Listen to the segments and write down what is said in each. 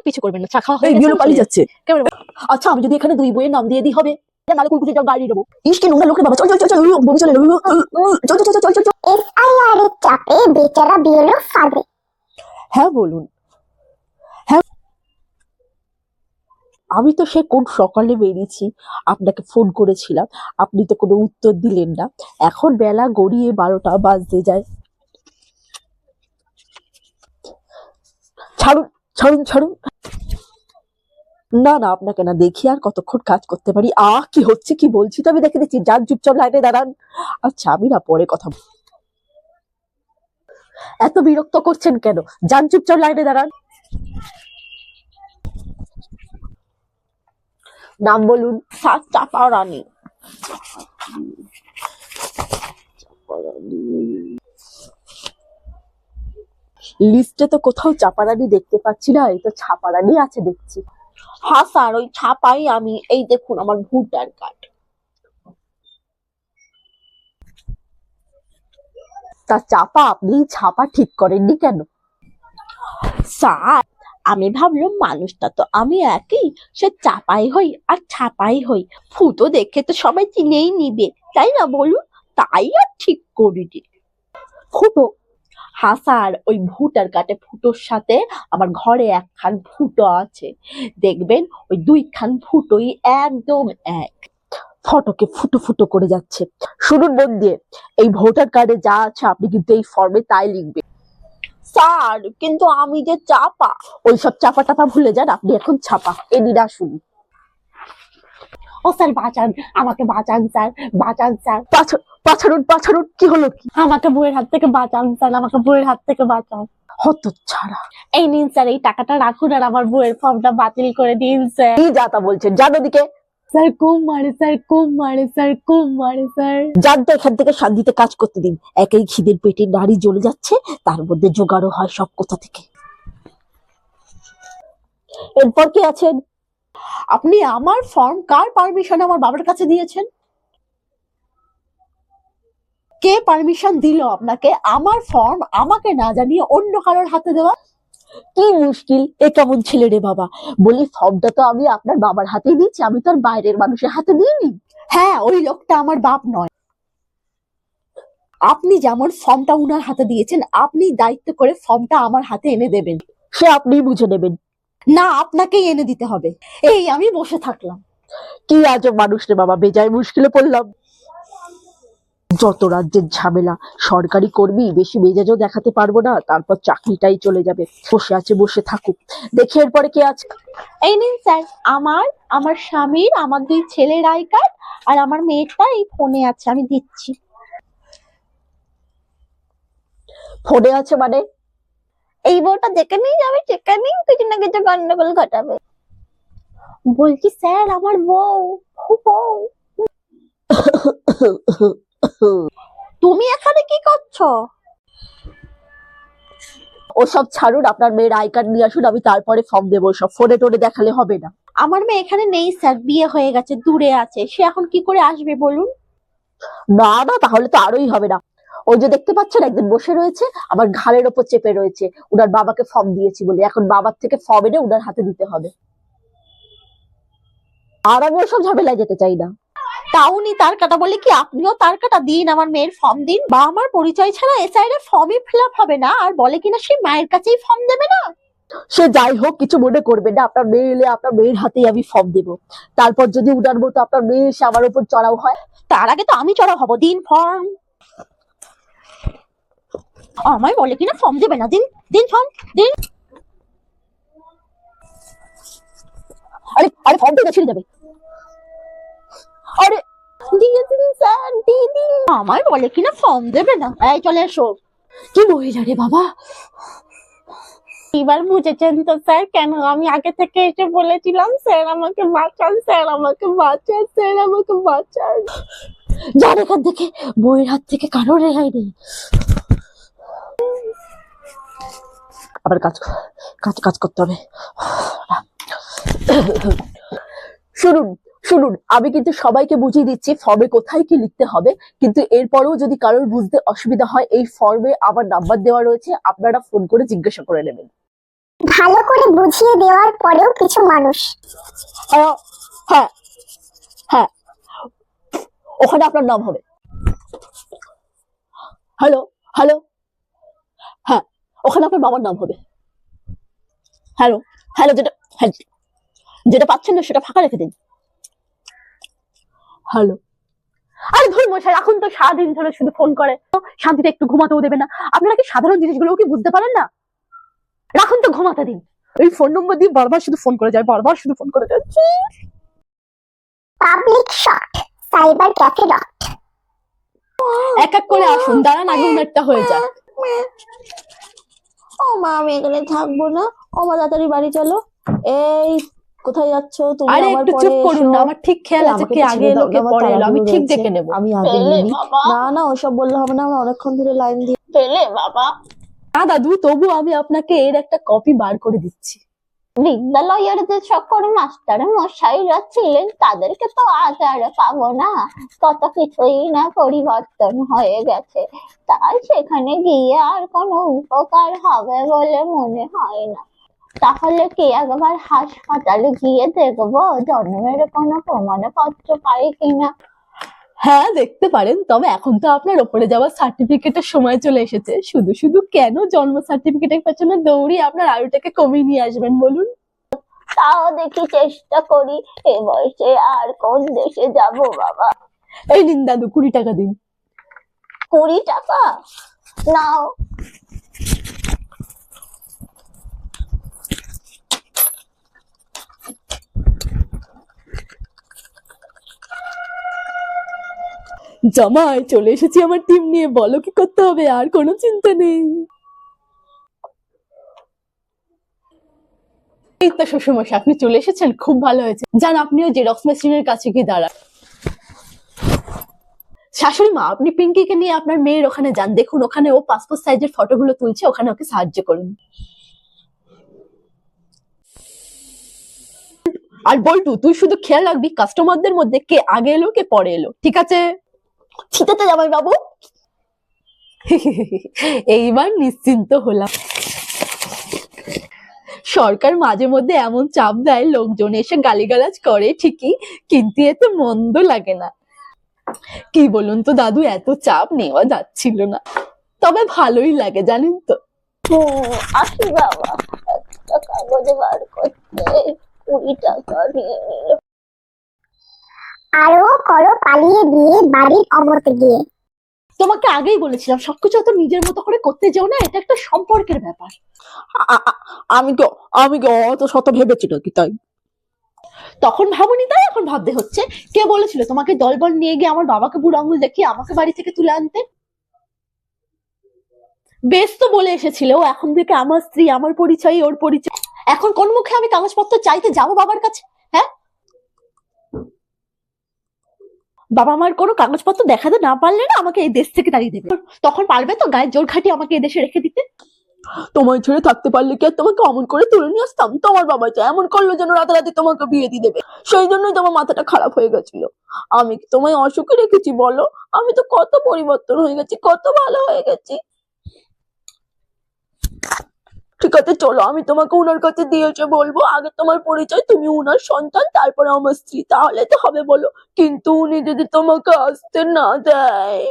পিছু করবেন না, চা খাওয়া হয়ে গেছে, পালিয়ে যাচ্ছে। আচ্ছা আমি যদি এখানে 2 বইয়ের নাম দিয়ে দিই হবে? নালে কুলকুচিটা গাড়ি দেবো। ইস কি নোংরা লোকের বাবা, চল চল চল চল বমি চলে এলো। চল চল চল চল চল। এসআইআর এর চাপে বেচারা বিয়েলো ফাঁদে। হ্যাঁ বলুন। হ্যাঁ আমি তো সে কোন সকালে বেরিয়েছি, আপনাকে ফোন করেছিলাম, আপনি তো কোনো উত্তর দিলেন না। এখন বেলা গড়িয়ে 12টা বাজতে যায়। ছাড়ুন ছাড়ুন ছাড়ুন। না না, আপনাকে না দেখি আর কতক্ষণ কাজ করতে পারি। কি হচ্ছে কি বলছি তো আমি দেখে দিচ্ছি। যান চুপচাপ লাইনে দাঁড়ান। আচ্ছা আমি না পরে কথা এত বিরক্ত করছেন কেন? যান চুপচাপ লাইনে দাঁড়ান। নাম বলুন। চাপা রানী। লিস্টে তো কোথাও চাপারানি দেখতে পাচ্ছি না, এই তো ছাপারানি আছে দেখছি। হ্যাঁ স্যার, ওই ছাপাই আমি। এই দেখুন আমার ভোটার কার্ড। তা চাপা, আপনি ছাপা ঠিক করেননি কেন? স্যার আমি ভাবলাম মানুষটা তো আমি একই, সে চাপাই হই আর ছাপাই হই, ফুটো দেখে তো সবাই চিনেই নিবে, তাই না বলুন? তাই আর ঠিক করিনি। ফুটো? হ্যাঁ স্যার, ওই ভোটার কার্ডে ফুটোর সাথে আমার ঘরে একখান ফুটো আছে, দেখবেন ওই 2খান ফুটোই একদম এক। ফটোকে ফুটো ফুটো করে যাচ্ছে। শুনুন মন দিয়ে, এই ভোটার কার্ডে যা আছে আপনি কিন্তু এই ফর্মে তাই লিখবেন। স্যার কিন্তু আমি যে চাপা। ওইসব চাপা টাপা ভুলে যান, আপনি এখন ছাপা। এদিরা শুনুন। ও স্যার বাঁচান, আমাকে বাঁচান স্যার, বাঁচান স্যার। পাছাড়ুন পাছাড়ুন। কি হলো কি? আমাকে বউয়ের হাত থেকে বাঁচান স্যার, আমাকে বউয়ের হাত থেকে বাঁচান। হতচ্ছাড়া। এই নিন স্যার, এই টাকাটা রাখুন আর আমার বউয়ের ফর্মটা বাতিল করে দিন স্যার। কি যাতা বলছেন? যান ওদিকে। স্যার কম মারে স্যার, কম মারে স্যার, কম মারে স্যার। যান তো এখান থেকে, শান্তিতে কাজ করতে দিন। একই খিদের পেটে নাড়ি জ্বলে যাচ্ছে, তার মধ্যে জোগাড়ও হয় সব কোথা থেকে। এরপর কি আছেন? আপনি আমার ফর্ম কার পারমিশন আমার বাবার কাছে দিয়েছেন? কে পারমিশন দিল আপনাকে আমার ফর্ম আমাকে না জানিয়ে অন্য কারোর হাতে দেওয়া? কি মুশকিল, এ কেমন ছেলে রে বাবা? বলি ফর্মটা তো আমি আপনার বাবার হাতে দিয়েছি, আমি তো আর বাইরের মানুষের হাতে দিইনি। হ্যাঁ, ওই লোকটা আমার বাপ নয়। আপনি যেমন ফর্মটা উনার হাতে দিয়েছেন, আপনি দায়িত্ব করে ফর্মটা আমার হাতে এনে দেবেন। সে আপনি বুঝে নেবেন। না, আপনাকেই এনে দিতে হবে। এই আমি বসে থাকলাম। কি আজব মানুষ রে বাবা, বেজায় মুশকিলে পড়লাম। যত রাজ্যের ঝামেলা, সরকারি কর্মী, বেশি মেজাজও দেখাতে পারবো না, তারপর চাকরিটাই চলে যাবে। বসে আছে, বসে থাকুক, দেখি এরপরে কে আছে। এই নিন স্যার, আমার স্বামীর, আমার 2 ছেলের আই কার্ড আর আমার মেয়েটা এই ফোনে আছে, আমি দিচ্ছি। ফোনে আছে মানে? এই বউটা দেখে নিয়ে যাবে, সেখানে কিছু না কিছু গন্ডগোল ঘটাবে। বলছি স্যার আমার বউ। তুমি এখানে কি করছো? ওসব ছাড়ুন, আপনার মেয়ের আই কার্ড নিয়ে আসুন, আমি তারপরে ফর্ম দেবো। সব ফোনে টোনে দেখালে হবে না। আমার মেয়ে এখানে নেই স্যার, বিয়ে হয়ে গেছে, দূরে আছে, সে এখন কি করে আসবে বলুন? না না, তাহলে তো আরোই হবে না। ওই যে দেখতে পাচ্ছেন একদিন বসে রয়েছে, আমার ঘাড়ের ওপর চেপে রয়েছে, উনার বাবাকে ফর্ম দিয়েছি বলে, এখন বাবার থেকে ফর্ম এনে উনার হাতে দিতে হবে। আর আমি ওসব ঝামেলায় যেতে চাই না। তাউনি তার কাটা বলে কি আপনিও তার কাটা দিন, আমার মেয়ের ফর্ম দিন। বা আমার পরিচয় ছাড়া এসআই এর ফর্মই ফিল আপ হবে না, আর বলে কিনা সে মায়ের কাছেই ফর্ম দেবে না। সে যাই হোক, কিছু মনে করবে না, আপনার মেয়ে এলে আপনার মেয়ের হাতেই আমি ফর্ম দেব। তারপর যদি উনার মতো আপনার মেয়ে এসে আমার উপর চড়াও হয়, তার আগে তো আমি চড়াও হব। দিন ফর্ম। আমায় বলে কিনা ফর্ম দেবে না, দিন দিন ফর্ম দিন। আরে আরে ফর্ম দিয়ে ছিঁড়ে যাবে। আরে দিয়ে দিন স্যার, দিয়ে দিন। আমায় বলে কিনা ফর্ম দেবে না। এই চলে এসো। কি মহিলা রে বাবা। এবার বুঝেছেন তো স্যার কেন আমি আগে থেকে এসে বলেছিলাম স্যার আমাকে বাঁচান, স্যার আমাকে বাঁচান, স্যার আমাকে বাঁচান। যার এখান থেকে, বইয়ের হাত থেকে কারো রেহাই নেই। আবার কাজ কাজ কাজ করতে হবে। শুনুন শুনুন, আমি কিন্তু সবাইকে বুঝিয়ে দিচ্ছি ফর্মে কোথায় কি লিখতে হবে, কিন্তু এরপরেও যদি কারোর বুঝতে অসুবিধা হয়, এই ফর্মে আমার নাম্বার দেওয়া রয়েছে, আপনারা ফোন করে জিজ্ঞাসা করে নেবেন। ভালো করে বুঝিয়ে দেওয়ার পরেও কিছু মানুষ হ্যাঁ হ্যাঁ হ্যাঁ, ওখানে আপনার নাম হবে। হ্যালো হ্যালো, হ্যাঁ ওখানে আপনার বাবার নাম হবে। হ্যালো হ্যালো, হ্যাঁ, যেটা পাচ্ছেন না সেটা ফাঁকা রেখে দিন। হ্যালো, আরে ধুর মশাই, এখন তো সারাদিন ধরে শুধু ফোন করে, শান্তিতে একটু ঘুমাতেও দেবে না। আপনারা কি সাধারণ জিনিসগুলো কি বুঝতে পারেন না? রাখুন তো, ঘুমাতে দিন। এই ফোন নম্বর দিয়ে বারবার শুধু ফোন করে যায়, বারবার শুধু ফোন করে যায়। Public shot, cyber cafe dot. এক এক করে আসুন, দাঁড়ান আগে উনারটা হয়ে যাক। ও মা, আমি এখানে থাকবো না। ও মা, তাড়াতাড়ি বাড়ি চলো। এই, কোথায় যাচ্ছ তুমি? আরে আমার একটু পরে চুপ করুন এসো। না, আমার ঠিক খেয়াল আছে আমাকে কে তো আগে ছেড়ে এলো দাও কে না, আমার পরে এলো, আমি তাড়াহুড়ো ঠিক রয়েছে। দেখে নেবো। আমি আগে নিই। না না, ওসব বললে হবে না, আমরা অনেকক্ষণ ধরে লাইন দিয়ে। পেলে বাবা। না দাদু, তবু আমি আপনাকে এর একটা কপি বার করে দিচ্ছি। বিদ্যালয়ের যে সকল মাস্টার মশাইরা ছিলেন তাদেরকে তো আজ আর পাবো না, কত কিছুই না পরিবর্তন হয়ে গেছে, তাই সেখানে গিয়ে আর কোনো উপকার হবে বলে মনে হয় না। তাহলে কি একবার হাসপাতালে গিয়ে দেখবো জন্মের কোনো প্রমাণপত্র পাই কিনা। হ্যাঁ দেখতে পারেন, তবে এখন তো আপনার ওপরে যাওয়ার সার্টিফিকেটের সময় চলে এসেছে। শুধু শুধু কেন জন্ম সার্টিফিকেটের পেছনে দৌড়িয়ে আপনার আয়ুটাকে কমিয়ে নিয়ে আসবেন বলুন? তাও দেখি চেষ্টা করি, এ বয়সে আর কোন দেশে যাব বাবা। এই নিন দাদু, 20 টাকা দিন। 20 টাকা নাও। জামাই, চলে এসেছি আমার টিম নিয়ে, বলো কি করতে হবে, আর কোনো চিন্তা নেই। এই তো শ্বশুরমশাই, আপনি চলে এসেছেন, খুব ভালো হয়েছে। যান, আপনিও জেরক্স মেশিনের কাছে গিয়ে দাঁড়ান। শাশুড়ি মা, আপনি পিঙ্কিকে নিয়ে আপনার মেয়ের ওখানে যান, দেখুন ওখানে ও পাসপোর্ট সাইজের ফটোগুলো তুলছে, ওখানে ওকে সাহায্য করুন। আর বল্টু, তুই শুধু খেয়াল রাখবি কাস্টমারদের মধ্যে কে আগে এলো কে পরে এলো, ঠিক আছে? ঠিক আছে জামাই বাবু। এইবার নিশ্চিন্ত হলাম। সরকার মাঝে মধ্যে এমন চাপ দেয়, লোকজন এসে গালিগালাজ করে ঠিকই, কিন্তু এতে মন্দ লাগে না। কি বলুন তো দাদু, এত চাপ নেওয়া যাচ্ছিল না, তবে ভালোই লাগে জানেন তো। আসি বাবা, একটা কাগজ বার করতে 20 টাকা নিয়ে নিল। আরো করো পালিয়ে বিয়ে বাড়ির অমতে গিয়ে। তোমাকে আগেই বলেছিলাম সবকিছু অত নিজের মতো করে করতে যাও না, এটা একটা সম্পর্কের ব্যাপার। আমি কি অত শত ভেবেছি নাকি তাই? তখন ভাবনি তাই এখন ভাবতে হচ্ছে। কে বলেছিল তোমাকে দলবল নিয়ে গিয়ে আমার বাবাকে বুড়ো আঙুল দেখিয়ে আমাকে বাড়ি থেকে তুলে আনতে? বেশ তো বলে এসেছিল, ও এখন থেকে আমার স্ত্রী, আমার পরিচয় ওর পরিচয়। এখন কোন মুখে আমি কাগজপত্র চাইতে যাবো বাবার কাছে? হ্যাঁ, বাবা আমার কোনো কাগজপত্র দেখাতে না পারলে না আমাকে এই দেশ থেকে তাড়িয়ে দেবে। তখন পারবে তো গায়ে জোর খাটিয়ে আমাকে এই দেশে রেখে দিতে? তোমায় ছেড়ে থাকতে পারলে কি আর তোমাকে অমন করে তুলে নিয়ে আসতাম? তোমার বাবা যে এমন করলো যেন রাতারাতি তোমাকে বিয়ে দিয়ে দেবে, সেই জন্যই তোমার মাথাটা খারাপ হয়ে গেছিল। আমি কি তোমায় অসুখে রেখেছি বলো? আমি তো কত পরিবর্তন হয়ে গেছি, কত ভালো হয়ে গেছি। ঠিক আছে চলো, আমি তোমাকে উনার কাছে দিয়ে এসে বলবো, আগে তোমার পরিচয়, তুমি উনার সন্তান, তারপরে আমার স্ত্রী, তাহলে তো হবে বলো। কিন্তু উনি যদি তোমাকে আসতে না দেয়?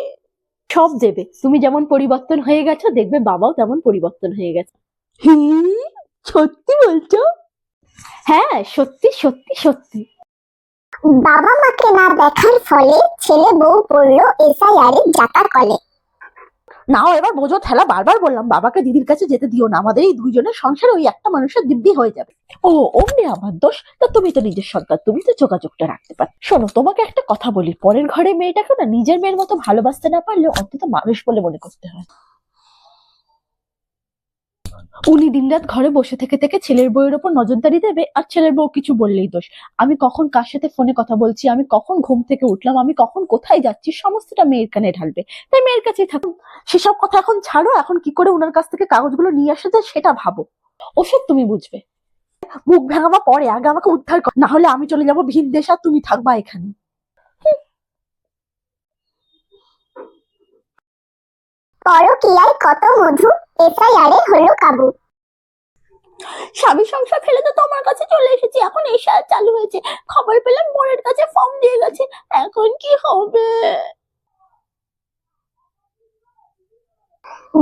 সব দেবে, তুমি যেমন পরিবর্তন হয়ে গেছো দেখবে বাবাও তেমন পরিবর্তন হয়ে গেছে। সত্যি বলছো? হ্যাঁ, সত্যি সত্যি সত্যি। বাবা মাকে না দেখার ফলে ছেলে বউ পড়লো এসআইআর এর জাতা কলে। নাও এবার বোঝো ঠেলা, বারবার বললাম বাবাকে দিদির কাছে যেতে দিও না, আমাদের এই দুইজনের সংসারে ওই একটা মানুষের দিব্যি হয়ে যাবে। ও অমনি আমার দোষ? তা তুমি তো নিজের সন্তান, তুমি তো যোগাযোগটা রাখতে পারো। শোনো, তোমাকে একটা কথা বলি, পরের ঘরে মেয়েটাকে না নিজের মেয়ের মতো ভালোবাসতে না পারলেও অন্তত মানুষ বলে মনে করতে হয়। উনি দিনরাত ঘরে বসে থেকে থেকে ছেলের বউয়ের ওপর নজরদারি দেবে, আর ছেলের বউ কিছু বললেই দোষ। আমি কখন কার সাথে ফোনে কথা বলছি, আমি কখন ঘুম থেকে উঠলাম, আমি কখন কোথায় যাচ্ছি, সমস্তটা মেয়ের কানে ঢালবে। তাই মেয়ের কাছেই থাকুন। সেসব কথা এখন ছাড়ো, এখন কি করে উনার কাছ থেকে কাগজগুলো নিয়ে আসা যায় সেটা ভাবো। ওসব তুমি বুঝবে, মুখ ভাঙাবা পরে, আগে আমাকে উদ্ধার কর, না হলে আমি চলে যাবো ভিন দেশ আর তুমি থাকবা এখানে। পরকীয়ায় কত মধু, এসআইআর এ হলো কাবু। স্বামী সংসার ফেলে তো তোমার কাছে চলে এসেছি, এখন এসা চালু হয়েছে, খবর পেলাম বোনের কাছে ফর্ম দিয়ে গেছে, এখন কি হবে?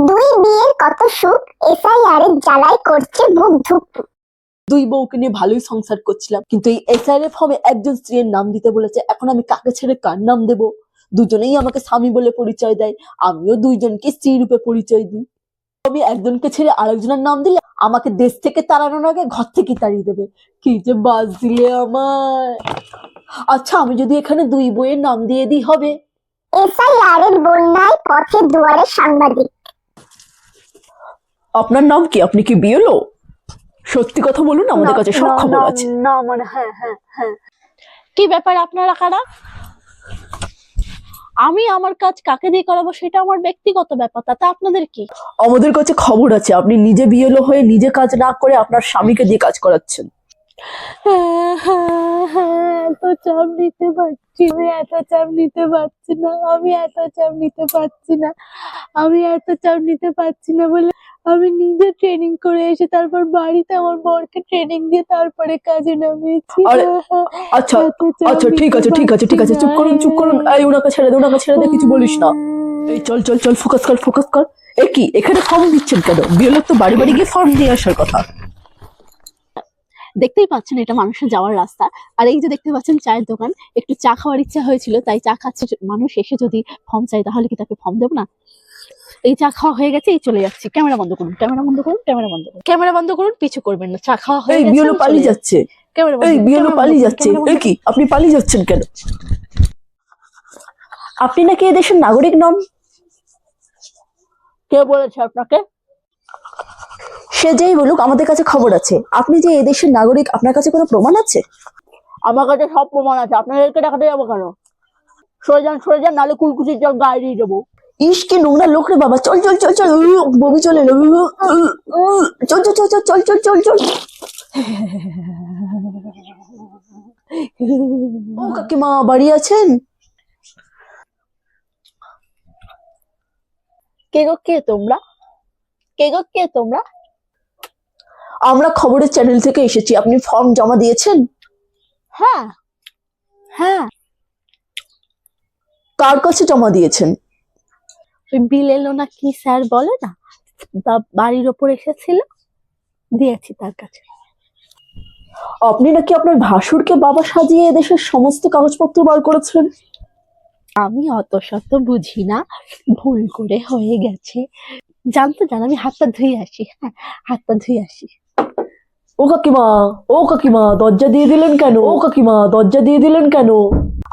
দুই বিয়ের কত সুখ এসআইআর এর জ্বালায় করছে বুক ধুক। দুই বউকে নিয়ে ভালোই সংসার করছিলাম, কিন্তু এই এসআইআর ফর্মে একজন স্ত্রীর নাম দিতে বলেছে। এখন আমি কাকে ছেড়ে কার নাম দেব? দুজনেই আমাকে স্বামী বলে পরিচয় দেয়, আমিও দুইজনকে স্ত্রী রূপে পরিচয় দিই। আমি একজনকে ছেড়ে আরেকজনের নাম দিলে আমাকে দেশ থেকে তাড়ানোর আগে ঘর থেকে তাড়িয়ে দেবে। কি যে বাস দিলে আমায়। আচ্ছা, আমি যদি এখানে দুই বইয়ের নাম দিয়ে দিই হবে? এসআইআর এর বন্যায় পথে দুয়ারে সাংবাদিক। আপনার নাম কি? আপনি কি বিয়েলো? সত্যি কথা বলুন, আমাদের কাছে সব খবর আছে। না মানে হ্যাঁ। কি ব্যাপার, আপনারা কারা? আমি আমার কাজ কাকে দিয়ে করাবো সেটা আমার ব্যক্তিগত ব্যাপার, তাতে আপনাদের কি? আমাদের কাছে খবর আছে, আপনি নিজে বিয়েলো হয়ে নিজে কাজ না করে আপনার স্বামীকে দিয়ে কাজ করাচ্ছেন। এত চাপ নিতে পারছি না, এত চাপ নিতে পারছি না, আমি এত চাপ নিতে পারছি না, আমি এত চাপ নিতে পারছি না বলে আমি নিজে ট্রেনিং করে এসে তারপর বাড়িতে আমার বরকে ট্রেনিং দিয়ে তারপরে কাজে নামিয়েছি। আরে, আচ্ছা এত চাপ আচ্ছা, ঠিক আছে নিতে ঠিক আছে ঠিক আছে, পারছি চুপ করুন। না। এই ওনাকে ছেড়ে দে, ওনাকে ছেড়ে দে, কিছু বলিস না। এই চল চল চল, ফোকাস কর। এ কি, এখানে ফর্ম দিচ্ছেন কেন? বিয়েলোক তো বাড়ি বাড়ি গিয়ে ফর্ম দিয়ে আসার কথা। দেখতেই পাচ্ছেন এটা মানুষের যাওয়ার রাস্তা, আর এই যে দেখতে পাচ্ছেন চায়ের দোকান, একটু চা খাওয়ার ইচ্ছা হয়েছিল তাই চা খাচ্ছে। মানুষ এসে যদি ফর্ম চাই তাহলে কি তাকে ফর্ম দেবো না? এই চা খাওয়া হয়ে গেছে, এই চলে যাচ্ছি। ক্যামেরা বন্ধ করুন, ক্যামেরা বন্ধ করুন, পিছু করবেন না। চা খাওয়া হয়ে এই গেছে, বিয়েলো আমি পালিয়ে চলে যাচ্ছে। ক্যামেরা বন্ধ এই করুন, বিয়েলো ক্যামেরা বন্ধ পালিয়ে করুন, যাচ্ছে। ক্যামেরা বন্ধ এ কি, আপনি পালিয়ে যাচ্ছেন কেন? আপনি নাকি এই দেশের নাগরিক নন? কে বলেছে আপনাকে? সে যেই বলুক, আমাদের কাছে খবর আছে। আপনি যে এই দেশের নাগরিক, আপনার কাছে কোনো প্রমাণ আছে? আমার কাছে সব প্রমাণ আছে, আপনাদেরকে দেখাতে যাবো কেন? সরে যান, নাহলে কুলকুচির জল গায়ে দিয়ে দেবো। ইস, কি নোংরা লোক রে বাবা। চল বমি চলে এলো। চল। ও কাকিমা, বাড়ি আছেন? কে তোমরা? আমরা খবরের চ্যানেল থেকে এসেছি। আপনি ফর্ম জমা দিয়েছেন? হ্যাঁ। কার কাছে জমা দিয়েছেন? ওই বিল এলো না কি স্যার বলে না, বাড়ির ওপর এসেছিল, দিয়েছি তার কাছে। আপনি নাকি আপনার ভাসুরকে বাবা সাজিয়ে এদেশের সমস্ত কাগজপত্র বার করেছেন। আমি অত শত বুঝি না, ভুল করে হয়ে গেছে। জানতে জান, আমি হাতটা ধুয়ে আসি। হ্যাঁ, হাতটা ধুয়ে আসি। ও কাকিমা, দরজা দিয়ে দিলেন কেন?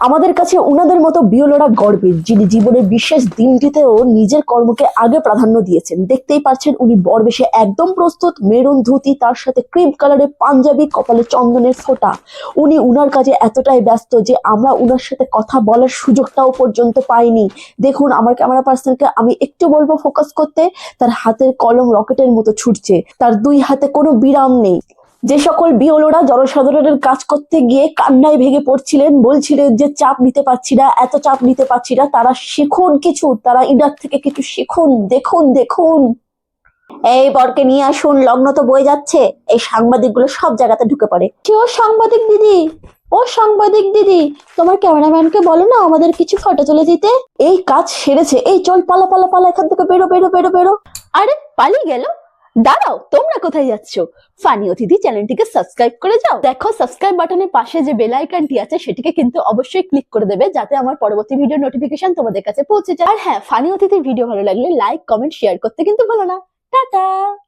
আমাদের কাছে উনাদের মতো বিয়লোরা গর্বের, যিনি জীবনের বিশেষ দিনটিতেও নিজের কর্মকে আগে প্রাধান্য দিয়েছেন। দেখতেই পাচ্ছেন উনি বরবেশে একদম প্রস্তুত, মেরুন ধুতি, তার সাথে ক্রিম কালারের পাঞ্জাবি, কপালে চন্দনের ফোঁটা। উনি উনার কাজে এতটাই ব্যস্ত যে আমরা উনার সাথে কথা বলার সুযোগটাও পর্যন্ত পাইনি। দেখুন, আমার ক্যামেরা পার্সনকে আমি একটু বলবো ফোকাস করতে। তার হাতের কলম রকেটের মতো ছুটছে, তার দুই হাতে কোনো বিরাম নেই। যে সকল বিওলোরা জনসাধারণের কাজ করতে গিয়ে কান্নায় ভেঙে পড়ছিলেন, বলছিলেন যে চাপ নিতে পারছি না, এত চাপ নিতে পারছি না, তারা শিখুন কিছু, তারা ইনার থেকে কিছু শিখুন। দেখুন। এই বরকে নিয়ে আসুন, লগ্ন তো বয়ে যাচ্ছে। এই সাংবাদিকগুলো সব জায়গাতে ঢুকে পড়ে। ও সাংবাদিক দিদি, তোমার ক্যামেরাম্যানকে বলো না আমাদের কিছু ফটো তুলে দিতে। এই কাজ সেরেছে। এই চল, পালা এখান থেকে, বেরো। আরে, পালিয়ে গেল? দাঁড়াও, তোমরা কোথায় যাচ্ছ? ফানি অতিথি চ্যানেলটিকে সাবস্ক্রাইব করে যাও। দেখো, সাবস্ক্রাইব বাটনের পাশে যে বেল আইকনটি আছে সেটিকে কিন্তু অবশ্যই ক্লিক করে দেবে, যাতে আমার পরবর্তী ভিডিও নোটিফিকেশন তোমাদের কাছে পৌঁছে যায়। আর হ্যাঁ, ফানি অতিথির ভিডিও ভালো লাগলে লাইক, কমেন্ট, শেয়ার করতে কিন্তু ভুলো না। টাটা।